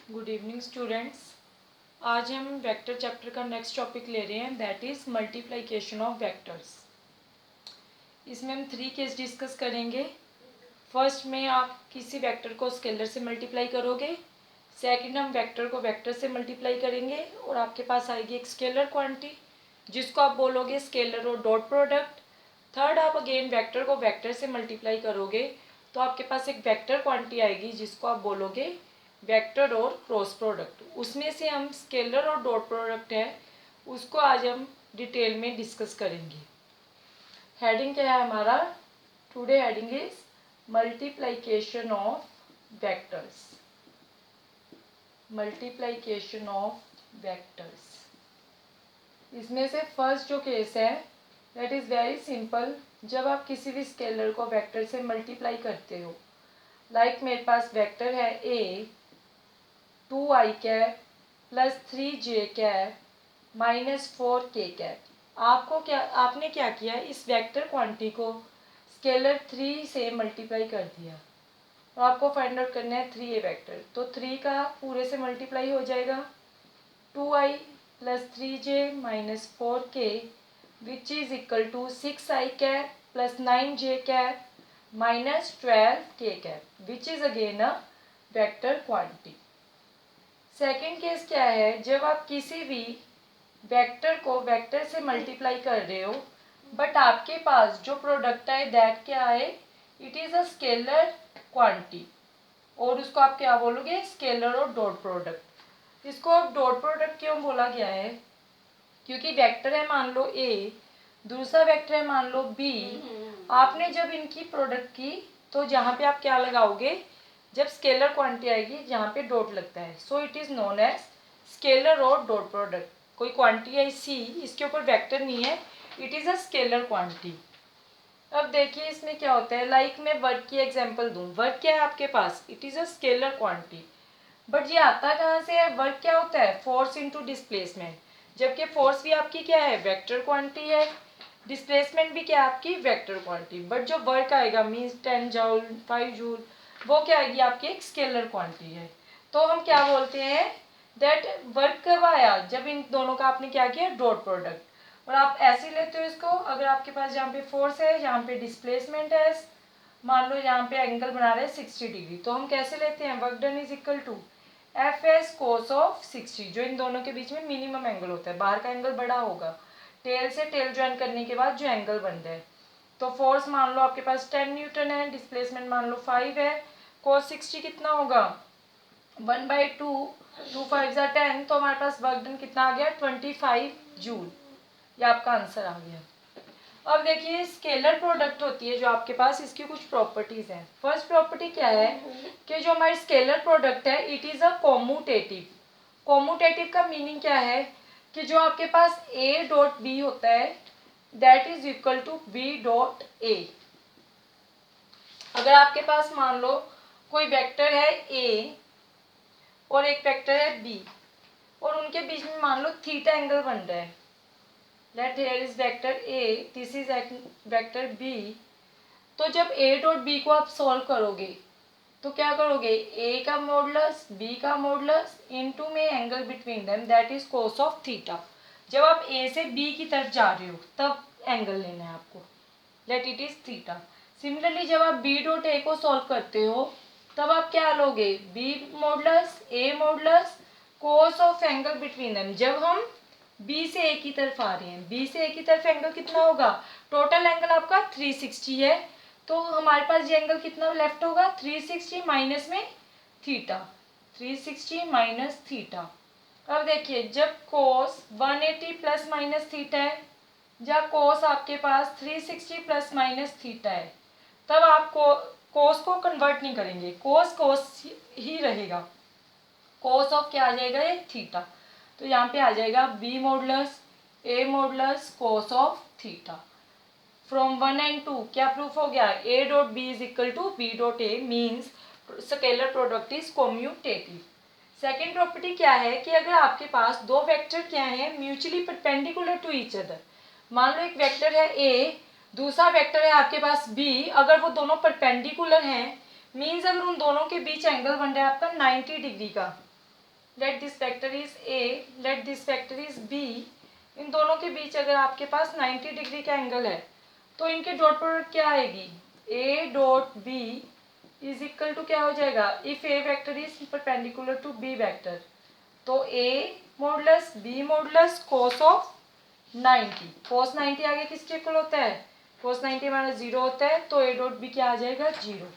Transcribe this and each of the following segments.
Good evening students. आज हम vector chapter का नेक्स्ट टॉपिक ले रहे हैं, that is multiplication of vectors. इसमें हम 3 केस डिस्कस करेंगे। फर्स्ट में आप किसी वेक्टर को स्केलर से मल्टीप्लाई करोगे, सेकंड हम वेक्टर को वेक्टर से मल्टीप्लाई करेंगे और आपके पास आएगी एक स्केलर क्वांटिटी जिसको आप बोलोगे स्केलर और डॉट प्रोडक्ट। थर्ड आप अगेन वेक्टर को वेक्टर से मल्टीप्लाई करोगे तो आपके पास एक वेक्टर क्वांटिटी आएगी जिसको आप बोलोगे वेक्टर और क्रॉस प्रोडक्ट। उसमें से हम स्केलर और डॉट प्रोडक्ट है उसको आज हम डिटेल में डिस्कस करेंगे। हेडिंग क्या है हमारा? Today heading is multiplication of vectors. Multiplication of vectors. इसमें से फर्स्ट जो केस है दैट इज़ वेरी सिंपल। जब आप किसी भी स्केलर को वेक्टर से मल्टीप्लाई करते हो, लाइक मेरे पास वेक्टर है ए 2i cap plus 3j cap minus 4k cap. आपने क्या किया, इस वेक्टर क्वांटिटी को स्केलर 3 से मल्टीप्लाई कर दिया और आपको फाइंड आउट करना है 3a वेक्टर। तो 3 का पूरे से मल्टीप्लाई हो जाएगा 2i plus 3j minus 4k which is equal to 6i cap plus 9j cap minus 12k cap which is again a vector quantity. Second case क्या है, जब आप किसी भी वेक्टर को वेक्टर से मल्टीप्लाई कर रहे हो बट आपके पास जो प्रोडक्ट है दैट क्या है, it is a scalar quantity और उसको आप क्या बोलोगे, स्केलर और डॉट प्रोडक्ट। इसको अब डॉट प्रोडक्ट क्यों बोला गया है, क्योंकि वेक्टर है मान लो ए, दूसरा वेक्टर है मान लो बी। आपने जब इनकी प्रोडक्ट की तो जहाँ पे आप क्या लगाओगे, जब स्केलर क्वांटिटी आएगी जहाँ पे डॉट लगता है, so it is known as scalar और डॉट प्रोडक्ट। कोई क्वांटिटी है सी, इसके ऊपर वेक्टर नहीं है, it is a scalar quantity. अब देखिए इसमें क्या होता है, लाइक मैं वर्क की एग्जांपल दूं। वर्क क्या है आपके पास, it is a scalar quantity, but ये आता कहाँ से है? वर्क क्या होता है, फोर्स इनटू डिस्प्लेसमेंट, जबकि फोर्स भी आपकी क्या है, वेक्टर क्वांटिटी है, डिस्प्लेसमेंट भी क्या है आपकी वेक्टर क्वांटिटी। बट जो वर्क आएगा मीन्स 10 जूल 5 जूल, वो क्या आएगी आपकी एक स्केलर क्वांटिटी है। तो हम क्या बोलते हैं दैट वर्क कब आया, जब इन दोनों का आपने क्या किया, डॉट प्रोडक्ट। और आप ऐसे लेते हो इसको, अगर आपके पास जहाँ पे फोर्स है, यहाँ पे डिस्प्लेसमेंट है, मान लो यहाँ पे एंगल बना रहे हैं 60 डिग्री, तो हम कैसे लेते हैं, work done is equal to F S cos of 60, जो इन दोनों के बीच में मिनिमम एंगल होता है। बाहर का एंगल बड़ा होगा, टेल से टेल ज्वाइन करने के बाद जो एंगल बन रहा है। तो फोर्स मान लो आपके पास 10 न्यूटन है, डिस्प्लेसमेंट मान लो 5 है, कोस 60 कितना होगा 1/2, 2 5 10, तो हमारे पास वर्क डन कितना आ गया 25 जूल। ये आपका आंसर आ गया। अब देखिए स्केलर प्रोडक्ट होती है जो आपके पास, इसकी कुछ प्रॉपर्टीज हैं। फर्स्ट प्रॉपर्टी क्या है कि जो हमारी स्केलर प्रोडक्ट है it is a commutative. Commutative का मीनिंग क्या है कि जो आपके पास a डॉट बी होता है that is equal to b dot a। अगर आपके पास मान लो कोई वेक्टर है a और एक वेक्टर है b और उनके बीच में मान लो थीटा एंगल बन रहा है, let here is vector a, this is vector b। तो जब a डॉट b को आप सॉल्व करोगे तो क्या करोगे, a का मॉडुलस b का मॉडुलस इनटू में angle between them that is cos of theta. जब आप a से b की तरफ जा रहे हो तब एंगल लेना है आपको, let it is theta. Similarly जब आप b डॉट a को सॉल्व करते हो तब आप क्या लोगे, b modulus a modulus cos of angle between them. जब हम b से a की तरफ आ रहे हैं, b से a की तरफ एंगल कितना होगा, टोटल एंगल आपका 360 है, तो हमारे पास ये एंगल कितना लेफ्ट होगा 360 माइनस में थीटा, 360 माइनस थीटा। अब देखिए जब कोस 180 प्लस माइनस थीटा है, जब कोस आपके पास 360 प्लस माइनस थीटा है, तब आप कोस को कन्वर्ट नहीं करेंगे, कोस कोस ही रहेगा, कोस ऑफ क्या आ जाएगा ये थीटा। तो यहाँ पे आ जाएगा b modulus a modulus cos of theta. From 1 and 2 क्या प्रूफ हो गया, a dot b is equal to b dot a means scalar product is commutative. Second property क्या है कि अगर आपके पास दो वेक्टर क्या है mutually perpendicular to each other, मान लो एक वेक्टर है a, दूसरा वेक्टर है आपके पास b, अगर वो दोनों परपेंडिकुलर हैं मीन्स अगर उन दोनों के बीच एंगल बन रहा है आपका 90 डिग्री का, let this vector is A, let this vector is B, इन दोनों के बीच अगर आपके पास 90 डिग्री का एंगल है तो इनकी डॉट प्रोडक्ट क्या आएगी, A dot B is equal to क्या हो जाएगा, if A vector is perpendicular to B vector, तो A modulus B modulus cos of 90, cos 90 आगे किसके इक्वल होता है, कोस 90 हमारा 0 होता है, तो ए डॉट बी क्या आ जाएगा 0.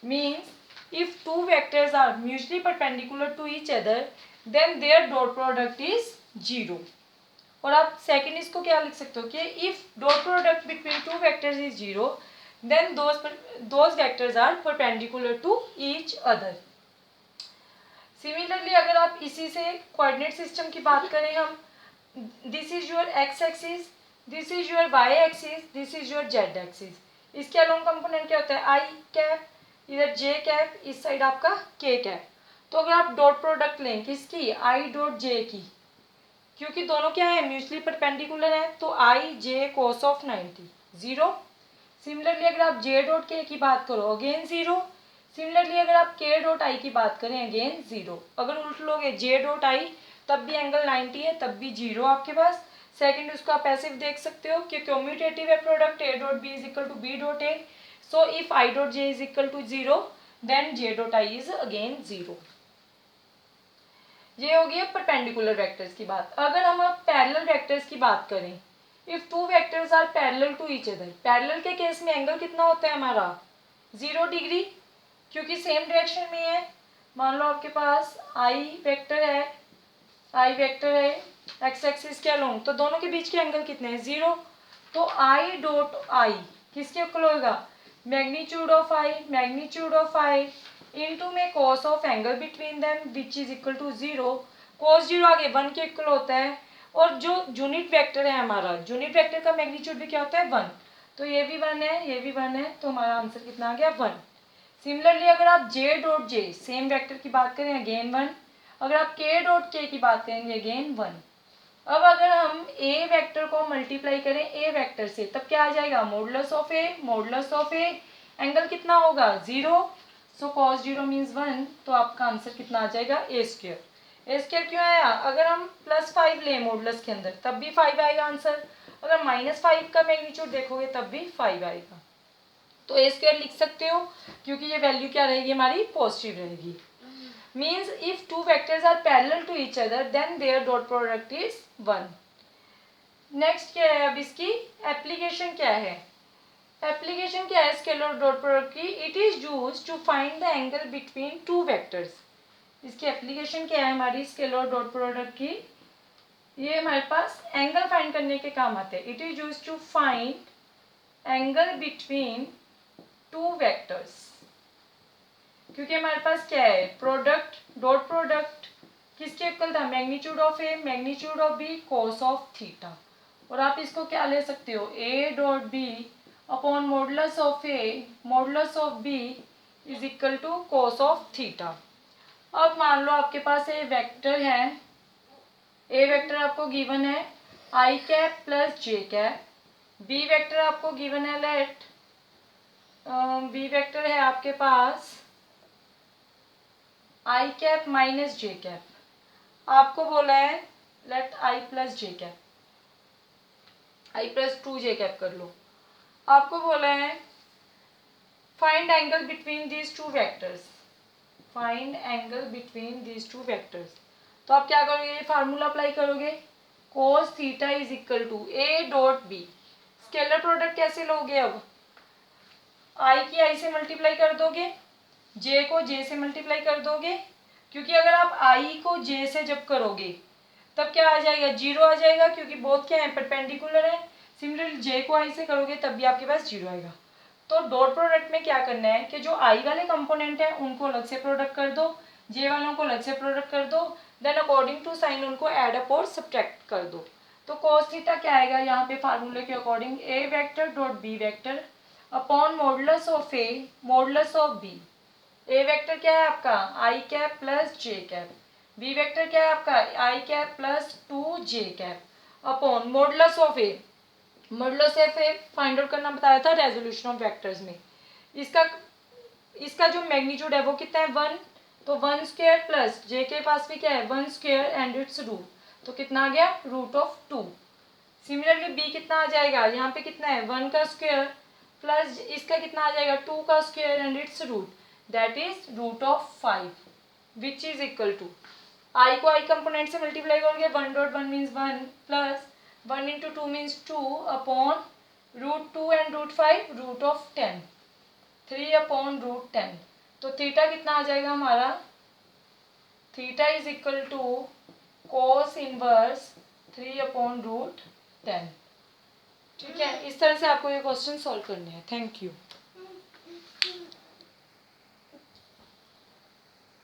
Means if two vectors are mutually perpendicular to each other then their dot product is 0. और आप सेकंड इसको क्या लिख सकते हो कि if dot product between two vectors is 0 then those vectors are perpendicular to each other. Similarly अगर आप इसी से कोऑर्डिनेट सिस्टम की बात करें हम, this is your X axis, this is your Y axis, this is your Z axis. इसके along component क्या होता है, आई कैप, इधर जे कैप, इस साइड आपका के कैप. तो अगर आप डॉट प्रोडक्ट लें किसकी, आई डॉट जे की, क्योंकि दोनों क्या है म्यूचुअली परपेंडिकुलर है, तो आई जे कोस ऑफ 90 0. सिमिलरली अगर आप जे डॉट के की बात करो अगेन 0. सिमिलरली अगर आप के डॉट आई की बात करें अगेन 0. अगर उल्ट लोगे जे डॉट आई तब भी एंगल 90 है, तब भी 0 आपके पास. सेकंड उसको आप ऐसे देख सकते हो कि कम्यूटेटिव है product A dot B is equal to B dot A. So if I dot J is equal to 0 then J dot I is again 0. ये हो गया परपेंडिकुलर वेक्टर्स की बात. अगर हम अब पैरेलल वेक्टर्स की बात करें, if two vectors are parallel to each other, parallel के केस में एंगल कितना होता है हमारा 0 डिग्री, क्योंकि सेम डायरेक्शन में है. मान लो आपके पास आई वेक्टर है, आई वेक्टर है एक्स एक्सिस के अलोंग, तो दोनों के बीच के एंगल कितने हैं 0. तो आई डॉट आई किसके इक्वल होगा, मैग्नीट्यूड ऑफ आई इनटू में cos of angle between them which is equal to 0. Cos 0 आगे 1 के इक्वल होता है, और जो यूनिट वेक्टर है हमारा, यूनिट वेक्टर का मैग्नीट्यूड भी क्या होता है 1. तो ये भी 1 है, ये भी 1 है, तो हमारा आंसर कितना आ गया 1. सिमिलरली अगर आप J dot J same vector की बात करें अगेन 1. अगर आप के डॉट के की बात करेंगे अगेन 1. अब अगर हम ए वेक्टर को मल्टीप्लाई करें ए वेक्टर से तब क्या आ जाएगा, मॉडुलस ऑफ ए, एंगल कितना होगा 0. सो कॉस 0 मीन्स 1, तो आपका आंसर कितना आ जाएगा ए स्क्वायर. ए स्क्वायर क्यों आया, अगर हम +5 लें मॉडुलस के अंदर तब भी 5 आएगा आंसर, अगर -5 का मैग्नीट्यूड देखोगे तब भी 5 आएगा. तो ए स्क्वायर लिख सकते हो क्योंकि ये वैल्यू क्या रहेगी हमारी पॉजिटिव रहेगी. Means if two vectors are parallel to each other then their dot product is 1. Next क्या है, अब इसकी एप्लीकेशन क्या है, एप्लीकेशन क्या है स्केलर डॉट प्रोडक्ट की, it is used to find the angle between two vectors. इसकी एप्लीकेशन क्या है हमारी स्केलर डॉट प्रोडक्ट की, ये हमारे पास एंगल फाइंड करने के काम आते हैं. It is used to find angle between two vectors, क्योंकि हमारे पास क्या है प्रोडक्ट, डॉट प्रोडक्ट किसके इक्वल था, magnitude of A magnitude of B cos of theta. और आप इसको क्या ले सकते हो, A dot B upon modulus of A modulus of B is equal to cos of theta. अब मान लो आपके पास ए वेक्टर है, ए वेक्टर आपको गिवन है I cap plus J cap, B vector आपको गिवन है लेट बी वेक्टर है आपके पास I cap minus J cap, आपको बोला है let I plus J cap, I plus 2 J cap कर लो. आपको बोला है find angle between these two vectors, find angle between these two vectors. तो आप क्या करोगे, ये फार्मूला अप्लाई करोगे, cos theta is equal to A dot B. Scalar product कैसे लोगे, अब आई की आई से मल्टीप्लाई कर दोगे, जे को जे से मल्टीप्लाई कर दोगे, क्योंकि अगर आप आई को जे से जब करोगे तब क्या आ जाएगा 0 आ जाएगा, क्योंकि बोथ क्या है परपेंडिकुलर है. सिमिलरली जे को आई से करोगे तब भी आपके पास 0 आएगा. तो डॉट प्रोडक्ट में क्या करना है कि जो आई वाले कंपोनेंट है उनको अलग से प्रोडक्ट कर दो, जे वालों को अलग से प्रोडक्ट कर दो, देन अकॉर्डिंग टू साइन उनको एड अप और सब्ट्रैक्ट कर दो. तो कॉस थीटा क्या आएगा यहाँ पे फार्मूले के according, A vector dot B vector upon modulus of A modulus of B. A vector क्या है आपका I cap plus J cap, B vector क्या है आपका I cap plus 2 J cap upon modulus of A. Modulus of A find out करना बताया था resolution of vectors में. इसका जो मैग्नीट्यूड है वो कितना है 1, तो 1 स्क्वायर प्लस जे के पास भी क्या है 1 स्क्वायर एंड इट्स रूट, तो कितना आ गया √2। सिमिलरली बी कितना आ जाएगा, यहाँ पे कितना है 1 का स्क्वायर प्लस इसका कितना आ जाएगा 2 का square and its root, that is √5 which is equal to I को आई कंपोनेंट से मल्टीप्लाई करोगे 1.1 means 1 plus 1 into 2 means 2 upon √2 and √5 √10 3/√10। तो थीटा कितना आ जाएगा हमारा, theta is equal to cos inverse 3/√10। ठीक है, इस तरह से आपको ये क्वेश्चन सॉल्व करने हैं। Thank you.